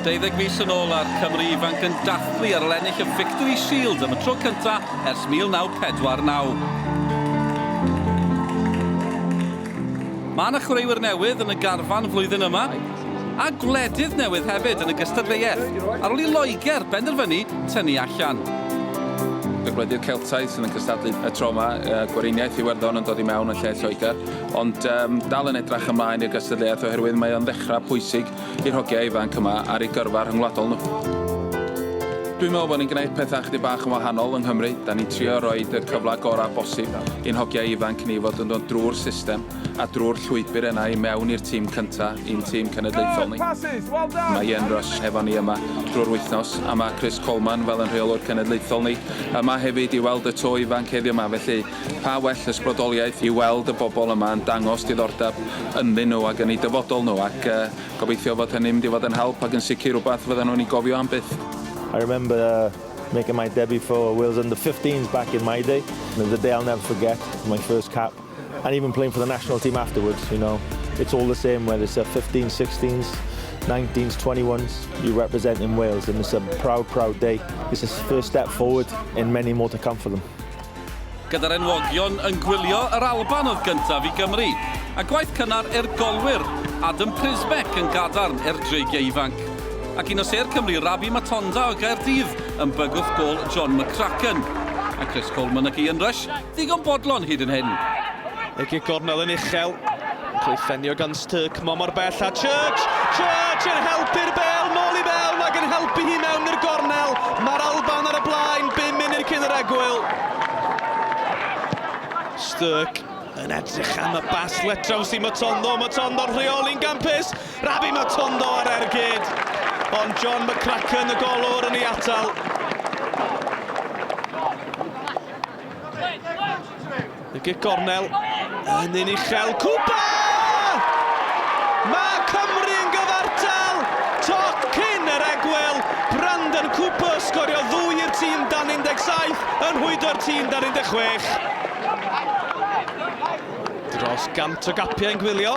12 mis yn ôl ar Cymru ifanc yn dathlu ar lennill y Victory Shield am y tro cyntaf ers 1949. Mae yna chwaraewyr newydd yn y garfan flwyddyn yma, a gwledydd newydd hefyd yn y gystadleuaeth, ar ôl i Loegr benderfynu tynnu allan. Y gwledydd Celtaidd sy'n cystadlu y tro yma, Gweriniaeth Iwerddon yn dod i mewn yn lle Lloegr, ond dal yn edrych ymlaen i'r gystadleuaeth oherwydd mae o'n ddechrau pwysig i'r hogiau ifanc yma ar ei gyrfa rhyngwladol nhw. Dwi'n meddwl bod ni'n gwneud pethau chydig bach yn wahanol yng Nghymru. Da ni'n trio rhoi y cyfle gorau bosib i'n hogiau ifanc ni fod yn dod drwy'r system a drwy'r llwybr yna i mewn i'r tîm cyntaf, i'n tîm cenedlaethol ni. Mae Ian Rush efo ni yma drwy'r wythnos, a mae Chris Coleman fel yn rheolwr cenedlaethol ni. Yma hefyd i weld y to ifanc heddiw yma, felly pa well ysbrydoliaeth i weld y bobl yma yn dangos diddordeb ynddyn nhw ac yn eu dyfodol nhw, ac gobeithio fod hynny'n mynd i fod yn help ac yn sicr rhywbeth fydden nhw'n ei gofio am byth. I remember making my debut for Wales under-15s back in my day. And the day I'll never forget, my first cap. And even playing for the national team afterwards, you know. It's all the same, whether it's 15s, 16s, 19s, 21s. You represent in Wales, and it's a proud, proud day. It's a first step forward, and many more to come for them. Gyda'r enwogion yn gwylio yr Alban oedd gyntaf i Gymru, a gwaith cynnar i'r golwyr Adam Prisbeck yn gadarn i'r dreigiau ifanc. Ac un o Ser Cymru, Rabi Matonda o Gaerdydd, yn bygwth gol John McCracken. A Chris Coleman ac Ian Rush, ddigon bodlon hyd yn hyn. Egi gornel yn uchel. Cael ei ffenio gan Sturck, mor bell a Church yn helpu'r bel, nôl i mewn ac yn helpu hi mewn i'r gornel. Mae'r Alban ar y blaen, 5 munud cyn yr egwyl. Sturck yn edrych am y baslet draws i Matondo'n rheoli'n gampus. Rabi Matondo ar ergyd. Ond John McCracken y golwr yn ei atal. Y gic gornel yn un uchel. Cwpa! Mae Cymru yn gyfartal! Tocyn yr egwyl. Brandon Cooper sgorio 2 i'r tîm dan 17 yn hwyddo'r tîm dan 16. Dros gant o gapiau yn gwylio.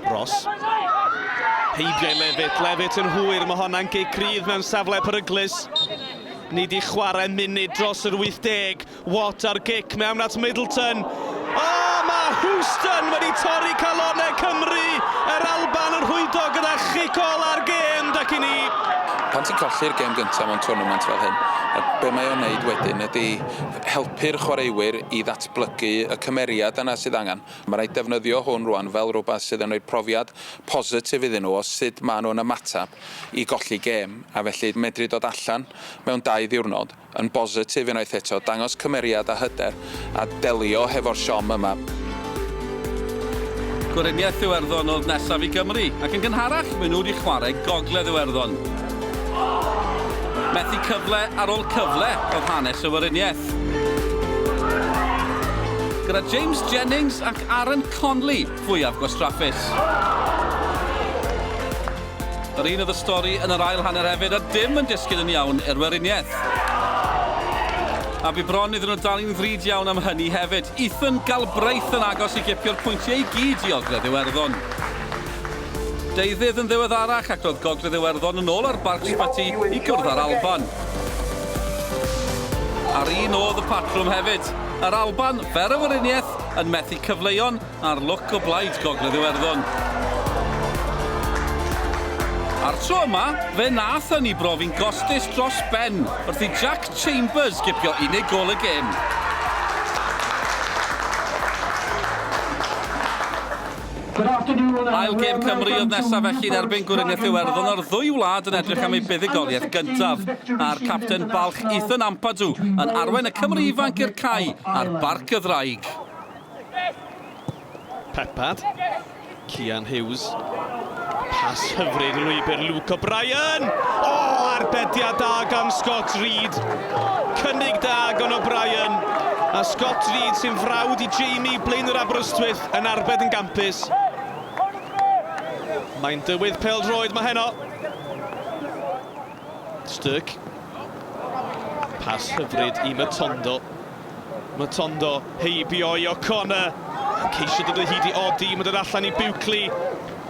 Ross. Heibiau Levitt yn hwyr, mae honna'n gig cryf mewn safle peryglus. Ni di chwarae munud dros yr 80. Watt ar gic mewn at Middleton. Mae Houston wedi torri calonau Cymru. Yr Alban yn rhwydo gyda chicol ar gêm ac i ni. Pan ti'n colli'r gêm gyntaf mewn tournament fel hyn, be mae o'n neud wedyn ydy helpu'r chwaraewyr i ddatblygu y cymeriad yna sydd angen. Mae rhaid defnyddio hwn rwan fel rhywbeth sydd yn rhoi profiad positif iddyn nhw o sut maen nhw'n ymatab i golli gêm, a felly medru dod allan mewn 2 ddiwrnod yn positif unwaith eto, dangos cymeriad a hyder a delio hefo'r siom yma. Gweriniaeth Iwerddon oedd nesaf i Gymru, ac yn gynharach maen nhw wedi chwarae Gogledd Iwerddon. Methu cyfle ar ôl cyfle oedd hanes y Weriniaeth. Gyda James Jennings ac Aaron Conley fwyaf gwastraffus. Yr un oedd y stori yn yr ail hanner hefyd, a dim yn disgyn yn iawn i'r Weriniaeth. A bu bron iddyn nhw dal i'n ddrud iawn am hynny hefyd. Ethan Galbraith yn agos i gipio'r pwyntiau i gyd i Gogledd Iwerddon. Deuddydd yn ddiweddarach ac roedd Gogledd Iwerddon yn ôl ar Barc Sbati i gwrdd ar Alban. Ar un oedd y patrwm hefyd. Yr Alban, fer y Weriniaeth, yn methu cyfleuon ar lwc o blaid Gogledd Iwerddon. A'r tro yma, fe nath hynny brofi'n gostus dros ben wrth i Jack Chambers gipio unig gol y gêm. Ail gêm Cymru oedd nesaf felly yn erbyn Gweriniaeth Iwerddon o'r 2 wlad yn edrych am ei buddugoliaeth gyntaf. A'r capten balch Ethan Ampadu yn arwen y Cymru ifanc i'r cae ar Barc y Ddraig. Pepad. Cian Hughes. Pas hyfryd yn wybyr Luke O'Brien. Arbediad da gan Scott Reed. Cynnig da gan O'Brien. A Scott Reed sy'n frawd i Jamie Blaen yr Aberystwyth yn arbed yn gampus. Mae'n dywydd pêl-droed mae heno. Sturck. Pas hyfryd i Matondo. Matondo heibio i O'Connor. Ceisio dod o hyd i Odi, mae'n dod allan i Buckley.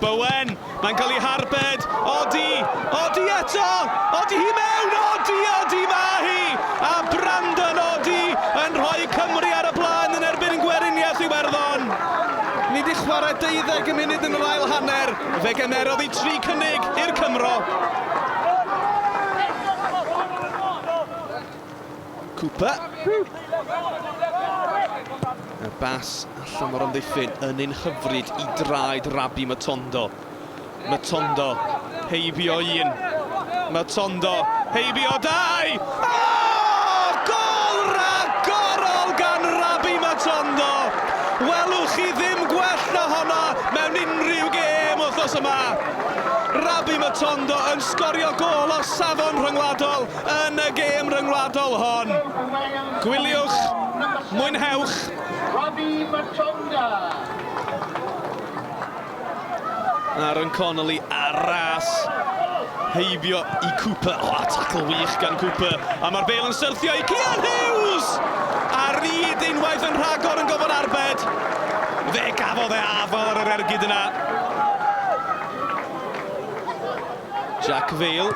Bowen, mae'n cael ei harbed. Odi eto! Odi hi mewn! Odi ma hi! A Brandon Odi yn rhoi Cymru ar y blaen yn erbyn Gweriniaeth Iwerddon. Ni wedi chwarae 12 munud yn yr ail hanner. Fe gymerodd i 3 cynnig i'r Cymro. Cooper. Y bas allan o'r amddiffyn yn un hyfryd i draed Rabi Matondo. Heibio 1. Matondo, heibio 2. Gol ragorol gan Rabi Matondo. Welwch chi ddim gwell na honna mewn unrhyw gêm wythnos yma. Rabi Matondo yn sgorio gol o safon rhyngwladol yn y gêm rhyngwladol hon. Gwyliwch, mwynhewch. Rabi Matondo. Aaron Connolly ar ras. Heibio i Cooper. Tacl wych gan Cooper. A mae'r bel yn syrthio i Cian Hughes. Ar hyd unwaith yn rhagor yn gofod arbed. Fe gafodd afal ar yr ergyd yna. Jack Vale.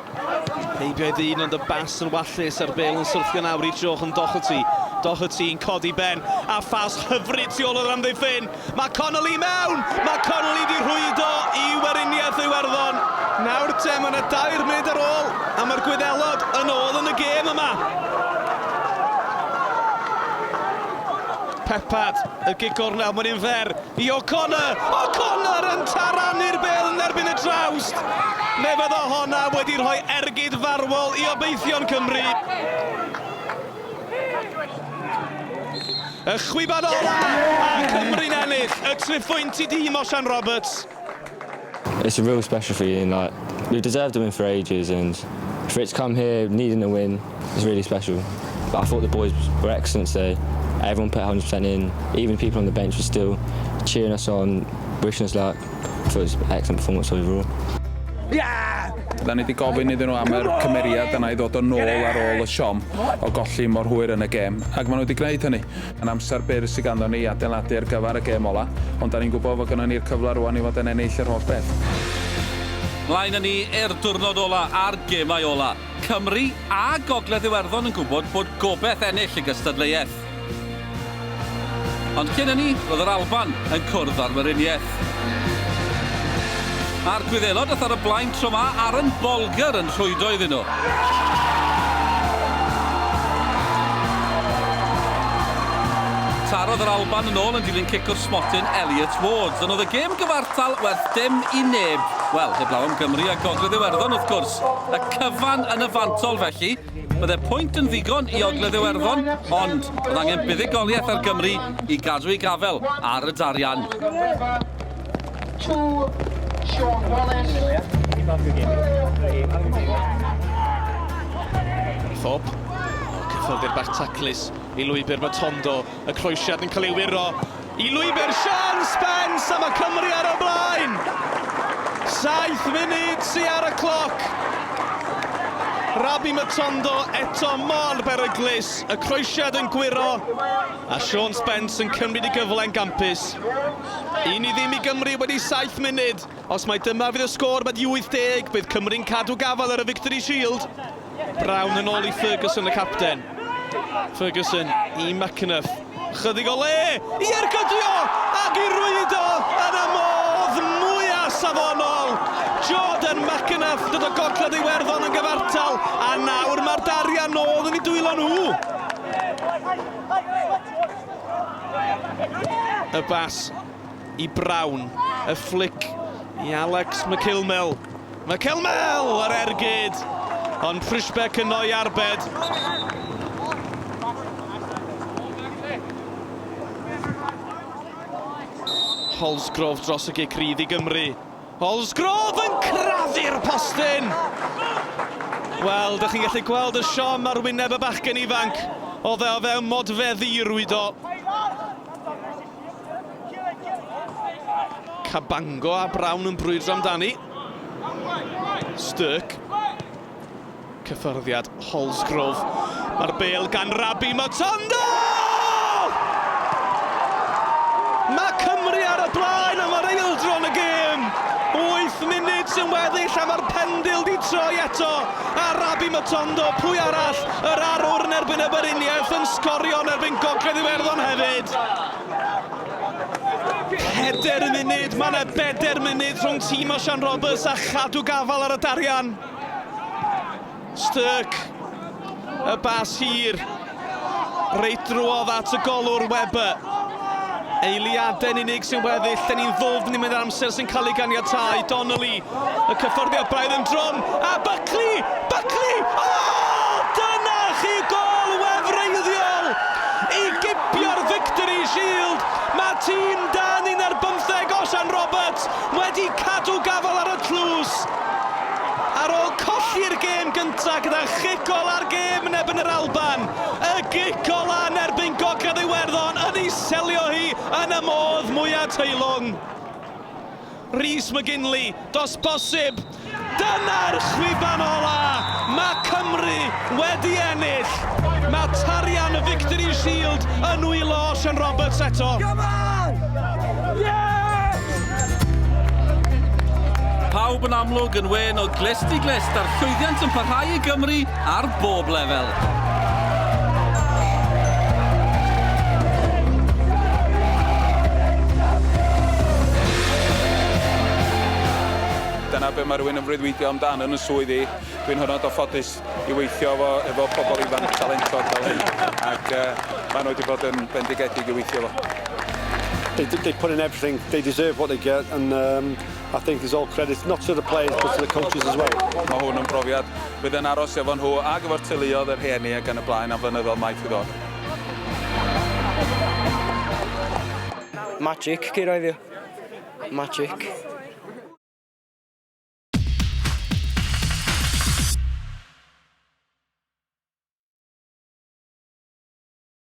Heibio i ddyn ond y bas yn wallus a'r bel yn syrthio nawr i Jochen Doherty. Doherty yn codi ben a ffas hyfryd tu ôl o'r amddiffyn. Mae Connolly mewn! Mae Connolly di rhwydo i Weriniaeth Iwerddon. Nawr te, mae yna 2 munud ar ôl a mae'r Gwyddelod yn ôl yn y gêm yma. Pepad, y gigwr nawr, mae'n un fer i O'Connor. O'Connor yn tarannu'r bel yn erbyn y trawst. Fe fyddo honna wedi rhoi ergyd farwol i obeithio'n Cymru. Y chwibad ola a Cymru'n ennill y triphwynt i dîm o Sian Roberts. It's a real special feeling. Like, we've deserved to win for ages, and for it to come here needing a win is really special. But I thought the boys were excellent today. Everyone put 100% in. Even people on the bench were still cheering us on, wishing us luck. I thought it was an excellent performance overall. Da ni wedi gofyn iddyn nhw am yr cymeriad yna i ddod o nôl ar ôl y siom o golli mor hwyr yn y gêm, ac maen nhw wedi gwneud hynny. Yn amser byr sydd ganddo ni adeiladu ar gyfer y gêm ola, ond da ni'n gwybod fod gynnon ni'r cyfle rwan i fod yn ennill yr holl beth. Mlaen â ni i'r diwrnod ola a'r gemau ola. Cymru a Gogledd Iwerddon yn gwybod bod gobeith ennill y gystadleuaeth. Ond cyn hynny, roedd yr Alban yn cwrdd ar Weriniaeth. A'r Gwyddelod ath ar y blaen tro yma, Aaron Bolger yn rhwydo iddyn nhw. Tarodd yr Alban yn ôl yn dilyn cic o'r smotyn Elliot Wards, ond oedd y gêm gyfartal werth dim i neb. Wel, heblaw am Gymru a Gogledd Iwerddon wrth gwrs. Y cyfan yn y fantol felly. Byddai pwynt yn ddigon i Ogledd Iwerddon, ond oedd angen buddigoliaeth ar Gymru i gadw ei gafel ar y darian. Sean Wallace. Fob. Cyffyrddi'r bach taclus i Lwybr Matondo. Y croesiad yn cael ei wiro i Lwybr Sian Spence a mae Cymru ar y blaen. 7 munud sy'n ar y cloc. Rabi Matondo eto mor beryglus, y croesiad yn gwiro a Sean Spence yn cymryd i gyfle'n gampus. Un i ddim i Gymru wedi 7 munud. Os mai dyma fydd y sgôr wedi 80, bydd Cymru'n cadw gafel ar y Victory Shield. Brown yn ôl i Ferguson y capten. Ferguson i McAnuff. Chydig o le i ergydio ac i rwydo yn y modd mwyaf safonol. Jordan McAnuff dod o Gogledd Iwerddon yn gyfartal a nawr mae'r darian nôl yn ei dwylo nhw. Y bas i Brown, y flic i Alex McKilmel. McKilmel ar ergyd, ond Prishbeck yn o'i arbed. Holsgrove dros y gic rydd i Gymru. Holsgrove yn craddu'r postyn! Wel, dych chi'n gallu gweld y siom ar wyneb y bachgen ifanc. Oedd e o fewn modfeddu i rwydo. Cabango a Brown yn brwydro amdani. Sturck. Cyffyrddiad Holsgrove. Mae'r bêl gan Rabi Matondo! Mae Cymru ar y blaen am yr eildron y gêm. 8 munud sy'n weddill am yr pendil di troi eto. A Rabi Matondo, pwy arall? Yr arwr yn erbyn y Bryniaeth yn sgorio yn erbyn Gogledd Iwerddon hefyd. 4 munud, mae yna 4 munud rhwng tîm o Sian Roberts a Chadw Gafal ar y darian. Sturk, y bas hir, reit drwodd at y golwr Webber. Eiliadau'n unig sy'n weddill, da ni'n ddod yn mynd ar amser sy'n cael ei ganiatáu. Donnelly, y cyfforddiad braidd yn drom, a Buckley! O, dyna chi gol wefreiddiol i gipio'r Victory Shield. Mae tîm dan 11 o Sian Roberts wedi cadw Gafal ar y tlws. Ar ôl colli'r gêm gyntaf gyda chigol ar gêm yn ebyn yr Alban. Y gigol yn erbyn Gogledd Iwerddon yn ei selio hi yn y modd mwyaf teilwng. Rhys McGinley, dos bosib. Dyna'r chwifan ola. Mae Cymru wedi ennill. Mae tarian y Victory Shield yn wylo Sian Roberts eto. Pawb yn amlwg yn wen o glist i glist a'r llwyddiant yn parhau i Gymru ar bob lefel. Dyna be mae rhywun yn freuddwydio amdano yn y swyddi. Dwi'n hynod o ffodus i weithio efo pobl ifanc talentog fel hyn. Ac maen nhw wedi bod yn bendigedig i weithio efo. They put in everything, they deserve what they get, and I think there's all credit not to the players but to the coaches as well. Mae hwn yn profiad bydd yn aros efo nhw ac efo'r teuluodd yr rhieni ac yn y blaen am flynyddoedd maith i ddod. Magic, Geir Oeddio. Magic.